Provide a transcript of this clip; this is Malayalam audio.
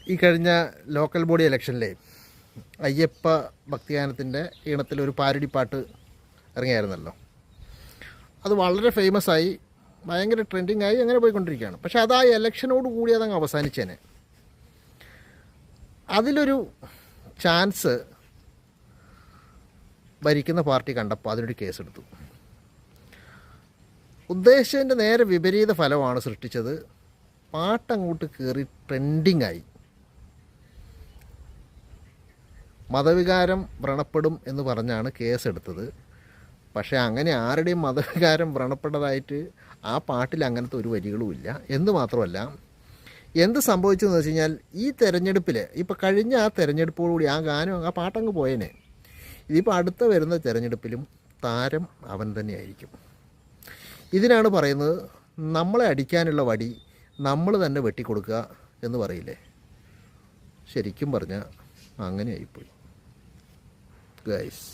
ഈ കഴിഞ്ഞ ലോക്കൽ ബോഡി ഇലക്ഷനിലെ അയ്യപ്പ ഭക്തിഗാനത്തിൻ്റെ ഈണത്തിലൊരു പാരഡി പാട്ട് ഇറങ്ങിയായിരുന്നല്ലോ. അത് വളരെ ഫേമസായി, ഭയങ്കര ട്രെൻഡിങ് ആയി, അങ്ങനെ പോയിക്കൊണ്ടിരിക്കുകയാണ്. പക്ഷേ അത് ആ ഇലക്ഷനോട് കൂടി അതങ്ങ് അവസാനിച്ചേനെ. അതിലൊരു ചാൻസ് ഭരിക്കുന്ന പാർട്ടി കണ്ടപ്പോൾ അതിനൊരു കേസെടുത്തു. ഉദ്ദേശിച്ചതിൻ്റെ നേരെ വിപരീത ഫലമാണ് സൃഷ്ടിച്ചത്. പാട്ടങ്ങോട്ട് കയറി ട്രെൻഡിങ് ആയി. മതവികാരം വ്രണപ്പെടും എന്ന് പറഞ്ഞാണ് കേസെടുത്തത്. പക്ഷേ അങ്ങനെ ആരുടെയും മതവികാരം വ്രണപ്പെട്ടതായിട്ട് ആ പാട്ടിൽ അങ്ങനത്തെ ഒരു വരികളുമില്ല. എന്ന് മാത്രമല്ല, എന്ത് സംഭവിച്ചു എന്ന് വെച്ച് കഴിഞ്ഞാൽ ഈ തെരഞ്ഞെടുപ്പിൽ, ഇപ്പോൾ കഴിഞ്ഞ ആ തെരഞ്ഞെടുപ്പോടുകൂടി ആ ഗാനം, ആ പാട്ടങ്ങ് പോയേനെ. ഇതിപ്പോൾ അടുത്ത വരുന്ന തെരഞ്ഞെടുപ്പിലും താരം അവൻ തന്നെയായിരിക്കും. ഇതിനാണ് പറയുന്നത്, നമ്മളെ അടിക്കാനുള്ള വടി നമ്മൾ തന്നെ വെട്ടിക്കൊടുക്കുക എന്ന് പറയില്ലേ. ശരിക്കും പറഞ്ഞാൽ അങ്ങനെയായിപ്പോയി ഗൈസ്.